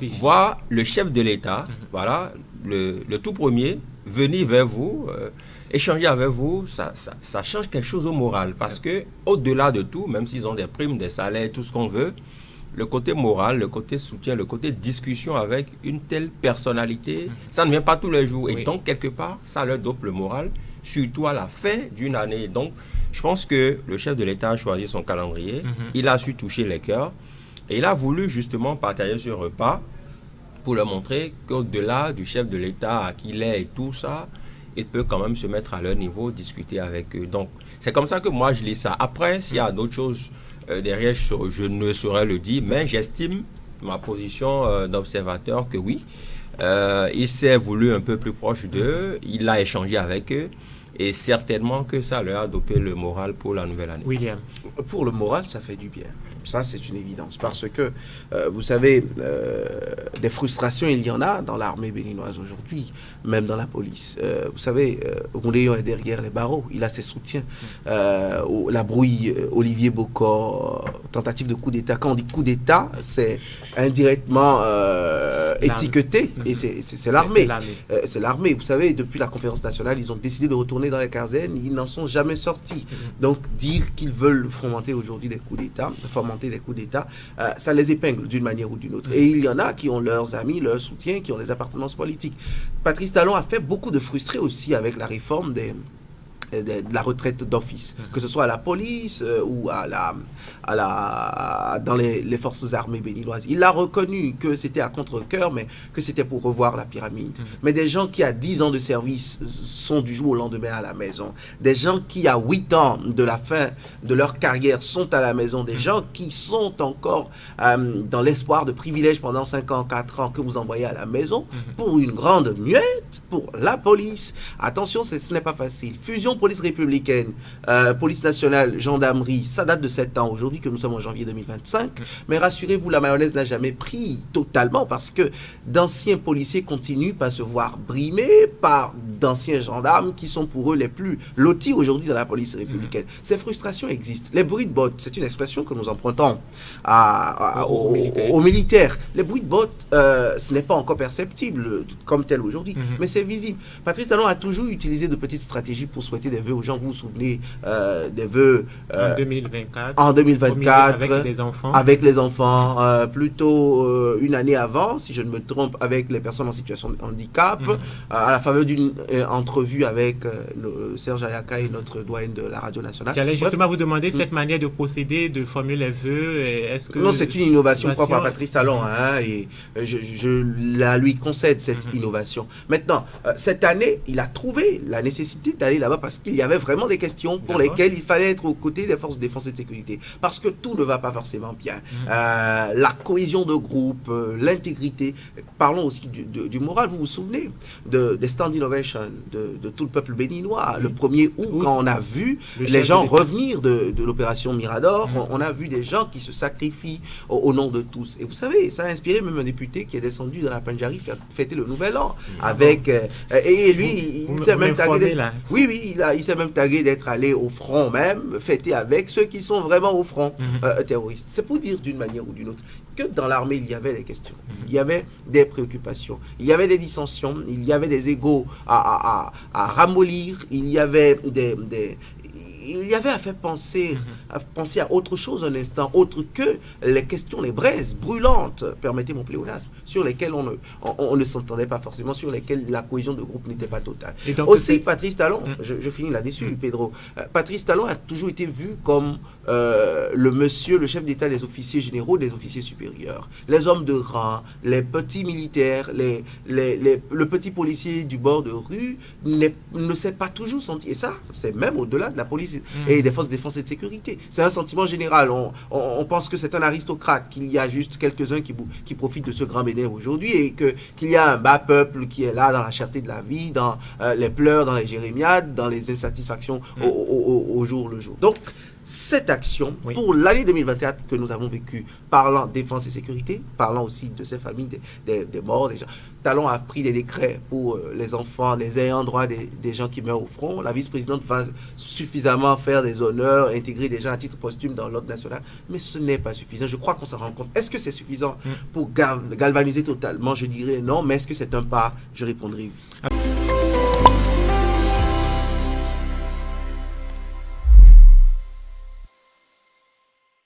voir le chef de l'État, voilà, le tout premier, venir vers vous, échanger avec vous, ça change quelque chose au moral. Parce que, au-delà de tout, même s'ils ont des primes, des salaires, tout ce qu'on veut, le côté moral, le côté soutien, le côté discussion avec une telle personnalité, ça ne vient pas tous les jours. Et donc, quelque part, ça leur dope le moral, surtout à la fin d'une année. Donc, je pense que le chef de l'État a choisi son calendrier, il a su toucher les cœurs, et il a voulu justement partager ce repas pour leur montrer qu'au-delà du chef de l'État à qui il est et tout ça, il peut quand même se mettre à leur niveau, discuter avec eux. Donc, c'est comme ça que moi, je lis ça. Après, s'il y a d'autres choses derrière, je ne saurais le dire, mais j'estime ma position d'observateur que oui, il s'est voulu un peu plus proche d'eux, il a échangé avec eux, et certainement que ça leur a dopé le moral pour la nouvelle année. William. Pour le moral, ça fait du bien. Ça, c'est une évidence. Parce que, vous savez, des frustrations, il y en a dans l'armée béninoise aujourd'hui, même dans la police. Vous savez, Oundéyon est derrière les barreaux, il a ses soutiens. La brouille, Olivier Bokor, tentative de coup d'État. Quand on dit coup d'État, c'est indirectement étiqueté, et c'est l'armée. C'est l'armée. Vous savez, depuis la conférence nationale, ils ont décidé de retourner dans les casernes, ils n'en sont jamais sortis. Donc, dire qu'ils veulent fomenter aujourd'hui des coups d'État, des coups d'État, ça les épingle d'une manière ou d'une autre. Et il y en a qui ont leurs amis, leurs soutiens, qui ont des appartenances politiques. Patrice Talon a fait beaucoup de frustrés aussi avec la réforme de la retraite d'office, que ce soit à la police ou dans les forces armées béninoises. Il a reconnu que c'était à contre-cœur, mais que c'était pour revoir la pyramide. Mais des gens qui, à 10 ans de service, sont du jour au lendemain à la maison. Des gens qui, à 8 ans de la fin de leur carrière, sont à la maison. Des gens qui sont encore dans l'espoir de privilèges pendant 5 ans, 4 ans, que vous envoyez à la maison, pour une grande muette, pour la police. Attention, ce n'est pas facile. Fusion police républicaine, police nationale, gendarmerie, ça date de 7 ans aujourd'hui, que nous sommes en janvier 2025. Mais rassurez-vous, la mayonnaise n'a jamais pris totalement parce que d'anciens policiers continuent à se voir brimés par d'anciens gendarmes qui sont pour eux les plus lotis aujourd'hui dans la police républicaine. Ces frustrations existent. Les bruits de bottes, c'est une expression que nous empruntons aux militaires. Les bruits de bottes, ce n'est pas encore perceptible comme tel aujourd'hui, mais c'est visible. Patrice Talon a toujours utilisé de petites stratégies pour souhaiter des vœux aux gens. Vous vous souvenez des vœux en 2024 avec les enfants, plutôt une année avant, si je ne me trompe, avec les personnes en situation de handicap, à la faveur d'une entrevue avec Serge Ayaka et notre doyen de la radio nationale. J'allais justement vous demander cette manière de procéder, de formuler les vœux. Est-ce que non, c'est une innovation propre à Patrice Talon, et je la lui concède cette innovation. Maintenant, cette année, il a trouvé la nécessité d'aller là-bas parce qu'il y avait vraiment des questions pour lesquelles il fallait être aux côtés des forces de défense et de sécurité. Parce que tout ne va pas forcément bien. La cohésion de groupe, l'intégrité. Parlons aussi du moral. Vous vous souvenez des stands d'innovation de tout le peuple béninois. Le 1er août, quand on a vu les gens revenir de l'opération Mirador, on a vu des gens qui se sacrifient au nom de tous. Et vous savez, ça a inspiré même un député qui est descendu dans la Pendjari fêter le Nouvel An. Avec, et lui, il s'est même tagué. Il s'est même tagué d'être allé au front même, fêter avec ceux qui sont vraiment au front terroriste. C'est pour dire d'une manière ou d'une autre que dans l'armée, il y avait des questions, il y avait des préoccupations, il y avait des dissensions, il y avait des égos à ramollir, il y avait il y avait à faire penser à autre chose un instant, autre que les questions, les braises brûlantes, permettez mon pléonasme, sur lesquelles on ne s'entendait pas forcément, sur lesquelles la cohésion de groupe n'était pas totale. Aussi, Patrice Talon, je finis là-dessus, Pedro, Patrice Talon a toujours été vu comme le chef d'État des officiers généraux, des officiers supérieurs. Les hommes de rang, les petits militaires, le petit policier du bord de rue ne s'est pas toujours senti. Et ça, c'est même au-delà de la police et des forces de défense et de sécurité. C'est un sentiment général. On pense que c'est un aristocrate, qu'il y a juste quelques-uns qui profitent de ce grand bénin aujourd'hui et qu'il y a un bas peuple qui est là dans la cherté de la vie, dans les pleurs, dans les jérémiades, dans les insatisfactions au jour le jour. Donc, cette action Oui. pour l'année 2024 que nous avons vécue, parlant défense et sécurité, parlant aussi de ces familles, des morts, des gens. Talon a pris des décrets pour les enfants, les ayants droit des gens qui meurent au front. La vice-présidente va suffisamment faire des honneurs, intégrer des gens à titre posthume dans l'ordre national, mais ce n'est pas suffisant. Je crois qu'on s'en rend compte. Est-ce que c'est suffisant pour galvaniser totalement? Je dirais non, mais est-ce que c'est un pas? Je répondrai oui.